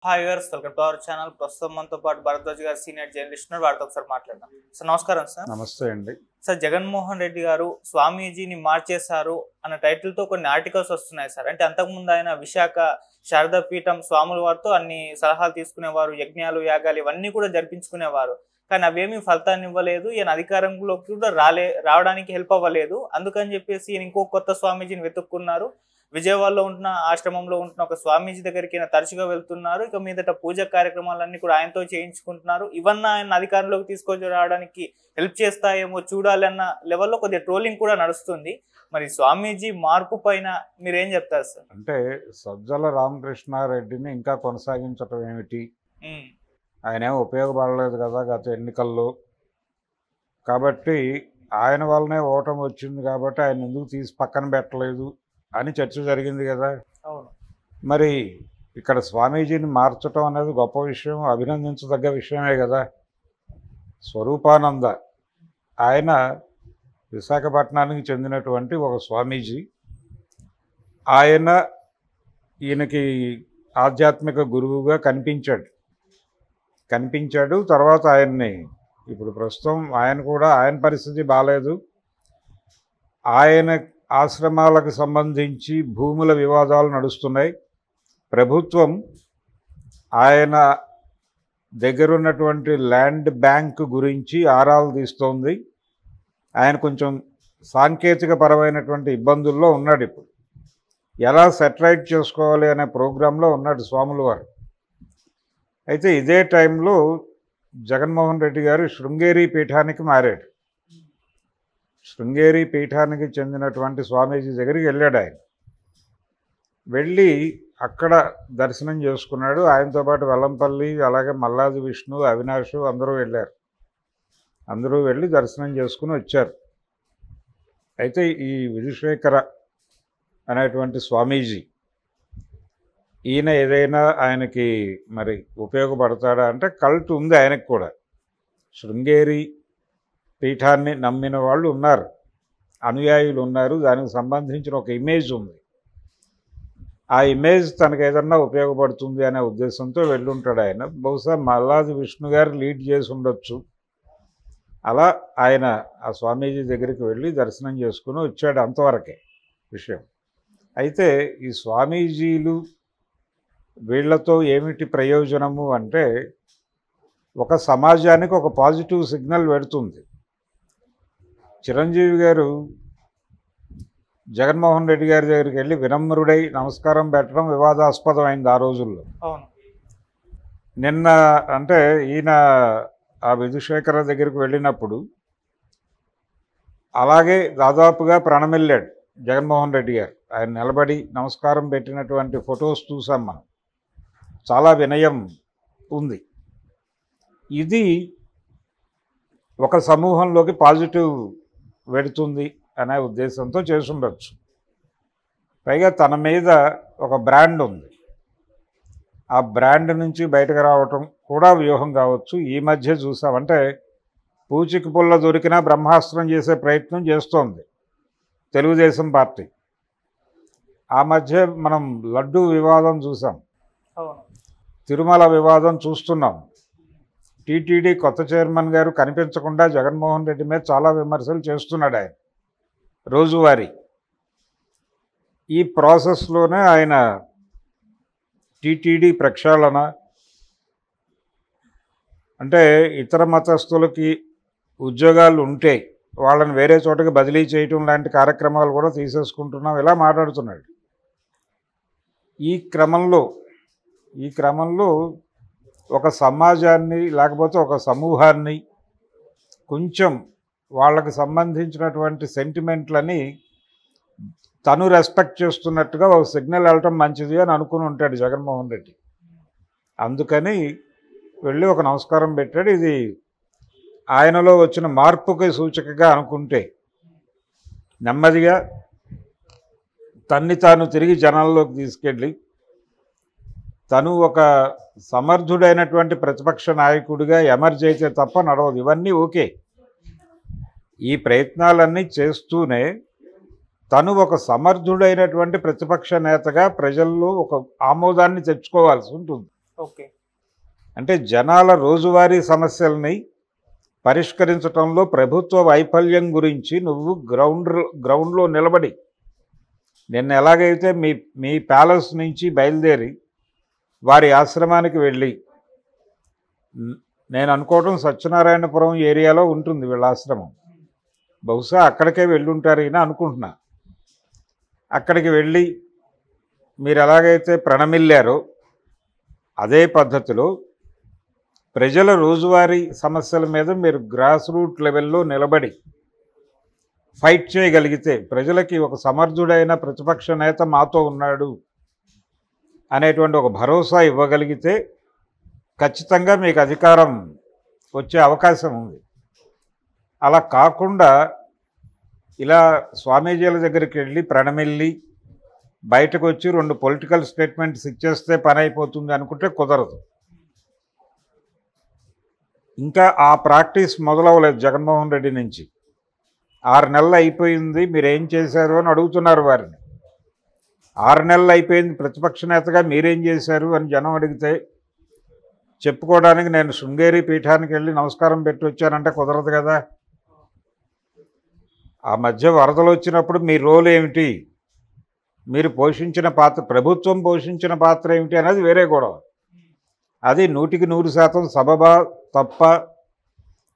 Hi viewers, welcome to our channel. ప్రస్తుతం మనతో పాటు భరద్వాజ్ గారు సీనియర్ జర్నలిస్ట్ ఉన్నారు. వారితో ఒకసారి మాట్లాడదాం. సార్ నమస్కారం. సార్ నమస్తే అండి. సార్, జగన్మోహన్ రెడ్డి గారు స్వామీజీని మార్చేశారు అన్న టైటిల్ తో కొన్ని ఆర్టికల్స్ వస్తున్నాయి సార్. అంటే అంతకుముందు ఆయన విశాఖ శారదా పీఠం స్వాముల వారితో అన్ని సలహాలు తీసుకునేవారు, యజ్ఞాలు యాగాలు ఇవన్నీ కూడా జరిపించుకునేవారు. కానీ అవేమీ ఫలితాన్ని ఇవ్వలేదు. ఈయన అధికారంలోకి కూడా రావడానికి హెల్ప్ అవ్వలేదు. అందుకని చెప్పేసి ఈయన ఇంకో కొత్త స్వామీజీని వెతుక్కున్నారు. విజయవాడలో ఉంటున్న ఆశ్రమంలో ఉంటున్న ఒక స్వామీజీ దగ్గరికి ఆయన తరచుగా వెళ్తున్నారు. ఇక మీదట పూజ కార్యక్రమాలన్నీ కూడా ఆయనతో చేయించుకుంటున్నారు. ఇవన్నీ ఆయన అధికారంలోకి తీసుకొని రావడానికి హెల్ప్ చేస్తాయేమో చూడాలి అన్న లెవెల్లో కొద్దిగా ట్రోలింగ్ కూడా నడుస్తుంది. మరి స్వామీజీ మార్పు పైన మీరేం చెప్తారు సార్? అంటే సజ్జల రామకృష్ణారెడ్డిని ఇంకా కొనసాగించటం ఏమిటి? ఆయన ఏమో ఉపయోగపడలేదు కదా గత ఎన్నికల్లో. కాబట్టి ఆయన వల్లనే ఓటమి వచ్చింది కాబట్టి ఆయన ఎందుకు తీసి పక్కన పెట్టలేదు అని చర్చ జరిగింది కదా. అవును. మరి ఇక్కడ స్వామీజీని మార్చడం అనేది గొప్ప విషయం, అభినందించదగ్గ విషయమే కదా. స్వరూపానంద ఆయన విశాఖపట్నానికి చెందినటువంటి ఒక స్వామీజీ. ఈయనకి ఆధ్యాత్మిక గురువుగా కనిపించాడు. తర్వాత ఆయన్ని ఇప్పుడు ప్రస్తుతం ఆయన పరిస్థితి బాగాలేదు. ఆయన ఆశ్రమాలకు సంబంధించి భూముల వివాదాలు నడుస్తున్నాయి. ప్రభుత్వం ఆయన దగ్గరున్నటువంటి ల్యాండ్ బ్యాంక్ గురించి ఆరాలు తీస్తోంది. ఆయన కొంచెం సాంకేతిక పరమైనటువంటి ఇబ్బందుల్లో ఉన్నాడు. ఇప్పుడు ఎలా సెటిలైట్ చేసుకోవాలి అనే ప్రోగ్రాంలో ఉన్నాడు స్వాముల వారు. అయితే ఇదే టైంలో జగన్మోహన్ రెడ్డి గారు శృంగేరి పీఠానికి మారాడు. శృంగేరి పీఠానికి చెందినటువంటి స్వామీజీ దగ్గరికి వెళ్ళాడు. ఆయన వెళ్ళి అక్కడ దర్శనం చేసుకున్నాడు. ఆయనతో పాటు వెల్లంపల్లి, అలాగే మల్లాది విష్ణు, అవినాష్ అందరూ వెళ్ళారు. అందరూ వెళ్ళి దర్శనం చేసుకుని వచ్చారు. అయితే ఈ విధుశేఖర అనేటువంటి స్వామీజీ ఈయన ఏదైనా ఆయనకి మరి ఉపయోగపడతాడా అంటే కల్ట్ ఉంది ఆయనకు కూడా. శృంగేరి పీఠాన్ని నమ్మిన వాళ్ళు ఉన్నారు, అనుయాయులు ఉన్నారు. దానికి సంబంధించిన ఒక ఇమేజ్ ఉంది. ఆ ఇమేజ్ తనకు ఏదన్నా ఉపయోగపడుతుంది అనే ఉద్దేశంతో వెళ్ళుంటాడు ఆయన. బహుశా మల్లాది విష్ణు గారు లీడ్ చేసి ఉండొచ్చు. అలా ఆయన ఆ స్వామీజీ దగ్గరికి వెళ్ళి దర్శనం చేసుకుని వచ్చాడు. అంతవరకే విషయం. అయితే ఈ స్వామీజీలు వీళ్లతో ఏమిటి ప్రయోజనము అంటే ఒక సమాజానికి ఒక పాజిటివ్ సిగ్నల్ పెడుతుంది. చిరంజీవి గారు జగన్మోహన్ రెడ్డి గారి దగ్గరికి వెళ్ళి వినమ్రుడై నమస్కారం పెట్టడం వివాదాస్పదమైంది ఆ రోజుల్లో. నిన్న అంటే ఈయన ఆ విధుశేఖర దగ్గరికి వెళ్ళినప్పుడు అలాగే దాదాపుగా ప్రణమిల్లాడు జగన్మోహన్ రెడ్డి గారు. ఆయన నిలబడి నమస్కారం పెట్టినటువంటి ఫొటోస్ చూసాం మనం. చాలా వినయం ఉంది. ఇది ఒక సమూహంలోకి పాజిటివ్ వెడుతుంది అనే ఉద్దేశంతో చేసుండొచ్చు. పైగా తన మీద ఒక బ్రాండ్ ఉంది. ఆ బ్రాండ్ నుంచి బయటకు రావటం కూడా వ్యూహం కావచ్చు. ఈ మధ్య చూసామంటే పూచికి పుల్ల దొరికినా బ్రహ్మాస్త్రం చేసే ప్రయత్నం చేస్తోంది తెలుగుదేశం పార్టీ. ఆ మధ్య మనం లడ్డూ వివాదం చూసాం, తిరుమల వివాదం చూస్తున్నాం. టీటీడీ కొత్త చైర్మన్ గారు కనిపించకుండా జగన్మోహన్ రెడ్డి మీద చాలా విమర్శలు చేస్తున్నాడు ఆయన రోజువారీ. ఈ ప్రాసెస్లోనే ఆయన టీటీడీ ప్రక్షాళన అంటే ఇతర మతస్థులకి ఉద్యోగాలు ఉంటే వాళ్ళని వేరే చోటకి బదిలీ చేయటం లాంటి కార్యక్రమాలు కూడా తీసేసుకుంటున్నాం ఇలా మాట్లాడుతున్నాడు. ఈ క్రమంలో ఒక సమాజాన్ని లేకపోతే ఒక సమూహాన్ని కొంచెం వాళ్ళకి సంబంధించినటువంటి సెంటిమెంట్లని తను రెస్పెక్ట్ చేస్తున్నట్టుగా ఒక సిగ్నల్ వెళ్ళటం మంచిది అని అనుకుని ఉంటాడు జగన్మోహన్ రెడ్డి. అందుకని వెళ్ళి ఒక నమస్కారం పెట్టాడు. ఇది ఆయనలో వచ్చిన మార్పుకి సూచకగా అనుకుంటే నెమ్మదిగా తాను తిరిగి జనాల్లోకి తీసుకెళ్ళి తను ఒక సమర్థుడైనటువంటి ప్రతిపక్ష నాయకుడిగా ఎమర్జ్ అయితే తప్ప నడవదు. ఇవన్నీ ఓకే. ఈ ప్రయత్నాలన్నీ చేస్తూనే తను ఒక సమర్థుడైనటువంటి ప్రతిపక్ష నేతగా ప్రజల్లో ఒక ఆమోదాన్ని తెచ్చుకోవాల్సి ఉంటుంది. ఓకే. అంటే జనాల రోజువారీ సమస్యల్ని పరిష్కరించడంలో ప్రభుత్వ వైఫల్యం గురించి నువ్వు గ్రౌండ్లో నిలబడి నిన్న ఎలాగైతే మీ ప్యాలెస్ నుంచి బయలుదేరి వారి ఆశ్రమానికి వెళ్ళి, నేను అనుకోవటం సత్యనారాయణపురం ఏరియాలో ఉంటుంది వీళ్ళ ఆశ్రమం, బహుశా అక్కడికే వెళ్ళుంటారు ఈయన అనుకుంటున్నా. అక్కడికి వెళ్ళి మీరు ఎలాగైతే ప్రణమిల్లారో అదే పద్ధతిలో ప్రజల రోజువారీ సమస్యల మీద మీరు గ్రాస్ రూట్ లెవెల్లో నిలబడి ఫైట్ చేయగలిగితే, ప్రజలకి ఒక సమర్థుడైన ప్రతిపక్ష నేత మాతో ఉన్నాడు అనేటువంటి ఒక భరోసా ఇవ్వగలిగితే ఖచ్చితంగా మీకు అధికారం వచ్చే అవకాశం ఉంది. అలా కాకుండా ఇలా స్వామీజీల దగ్గరికి వెళ్ళి ప్రణమిల్లి బయటకు వచ్చి 2 పొలిటికల్ స్టేట్మెంట్స్ ఇచ్చేస్తే పని అయిపోతుంది అనుకుంటే కుదరదు. ఇంకా ఆ ప్రాక్టీస్ మొదలవ్వలేదు జగన్మోహన్ రెడ్డి నుంచి. 6 నెలలు అయిపోయింది, మీరేం చేశారు అని అడుగుతున్నారు వారిని. 6 నెలలు అయిపోయింది, ప్రతిపక్ష నేతగా మీరేం చేశారు అని జనం అడిగితే చెప్పుకోవడానికి నేను శృంగేరి పీఠానికి వెళ్ళి నమస్కారం పెట్టి వచ్చానంటే కుదరదు కదా. ఆ మధ్య వరదలు వచ్చినప్పుడు మీ రోల్ ఏమిటి, మీరు పోషించిన పాత్ర, ప్రభుత్వం పోషించిన పాత్ర ఏమిటి అనేది వేరే గొడవ. అది 100% సబబా తప్ప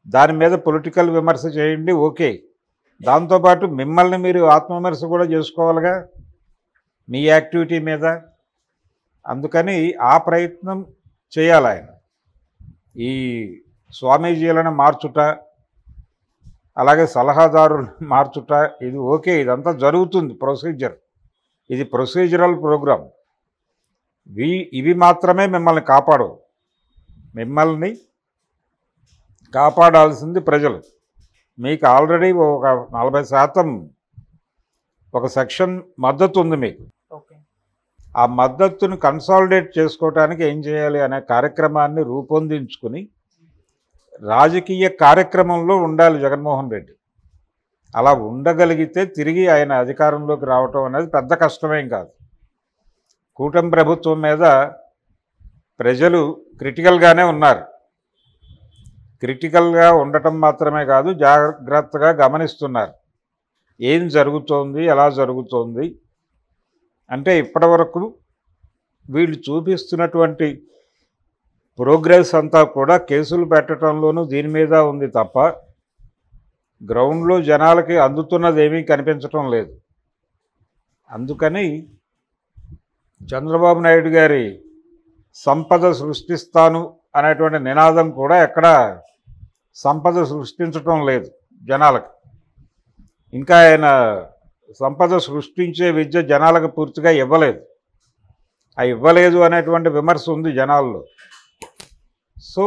దాని మీద పొలిటికల్ విమర్శ చేయండి, ఓకే. దాంతోపాటు మిమ్మల్ని మీరు ఆత్మవిమర్శ కూడా చేసుకోవాలిగా మీ యాక్టివిటీ మీద. అందుకని ఆ ప్రయత్నం చేయాలి ఆయన. ఈ స్వామీజీలను మార్చుట, అలాగే సలహాదారులను మార్చుట, ఇది ఓకే, ఇదంతా జరుగుతుంది, ప్రొసీజర్. ఇది ప్రొసీజరల్ ప్రోగ్రామ్. ఇవి మాత్రమే మిమ్మల్ని కాపాడవు. మిమ్మల్ని కాపాడాల్సింది ప్రజలు. మీకు ఆల్రెడీ ఒక 40% ఒక సెక్షన్ మద్దతు ఉంది మీకు. ఆ మద్దతును కన్సాలిడేట్ చేసుకోవటానికి ఏం చేయాలి అనే కార్యక్రమాన్ని రూపొందించుకుని రాజకీయ కార్యక్రమంలో ఉండాలి జగన్మోహన్ రెడ్డి. అలా ఉండగలిగితే తిరిగి ఆయన అధికారంలోకి రావటం అనేది పెద్ద కష్టమేం కాదు. కూటమి ప్రభుత్వం మీద ప్రజలు క్రిటికల్గానే ఉన్నారు. క్రిటికల్గా ఉండటం మాత్రమే కాదు, జాగ్రత్తగా గమనిస్తున్నారు ఏం జరుగుతోంది, ఎలా జరుగుతోంది. అంటే ఇప్పటివరకు వీళ్ళు చూపిస్తున్నటువంటి ప్రోగ్రెస్ అంతా కూడా కేసులు పెట్టడంలోనూ దీని మీద ఉంది తప్ప గ్రౌండ్లో జనాలకి అందుతున్నది ఏమీ కనిపించటం లేదు. అందుకని చంద్రబాబు నాయుడు గారి సంపద సృష్టిస్తాను అనేటువంటి నినాదం కూడా ఎక్కడ సంపద సృష్టించటం లేదు జనాలకు. ఇంకా ఆయన సంపద సృష్టించే విద్య జనాలకు పూర్తిగా ఇవ్వలేదు. ఆ ఇవ్వలేదు అనేటువంటి విమర్శ ఉంది జనాల్లో. సో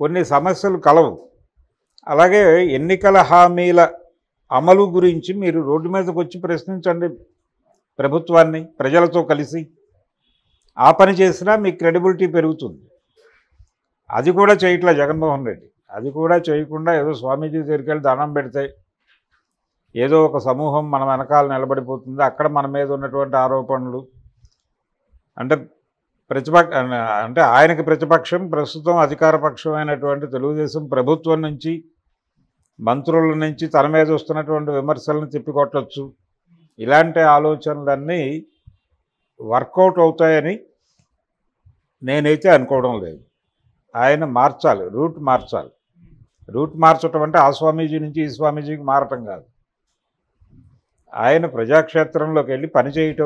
కొన్ని సమస్యలు కలవు. అలాగే ఎన్నికల హామీల అమలు గురించి మీరు రోడ్డు మీదకి వచ్చి ప్రశ్నించండి ప్రభుత్వాన్ని, ప్రజలతో కలిసి. ఆ పని చేసినా మీ క్రెడిబిలిటీ పెరుగుతుంది. అది కూడా చేయట్లే జగన్మోహన్ రెడ్డి. అది కూడా చేయకుండా ఏదో స్వామీజీ దగ్గరికి వెళ్ళి దండం పెడితే ఏదో ఒక సమూహం మన వెనకాల నిలబడిపోతుంది. అక్కడ మన మీద ఉన్నటువంటి ఆరోపణలు అంటే అంటే ఆయనకి ప్రతిపక్షం, ప్రస్తుతం అధికార పక్షమైనటువంటి తెలుగుదేశం ప్రభుత్వం నుంచి, మంత్రుల నుంచి తన మీద వస్తున్నటువంటి విమర్శలను తిప్పికొట్టచ్చు. ఇలాంటి ఆలోచనలన్నీ వర్కౌట్ అవుతాయని నేనైతే అనుకోవడం లేదు. ఆయన మార్చాలి, రూట్ మార్చాలి. రూట్ మార్చడం అంటే ఆ స్వామీజీ నుంచి ఈ స్వామీజీకి మారటం కాదు. ఆయన ప్రజాక్షేత్రంలోకి వెళ్ళి పనిచేయటం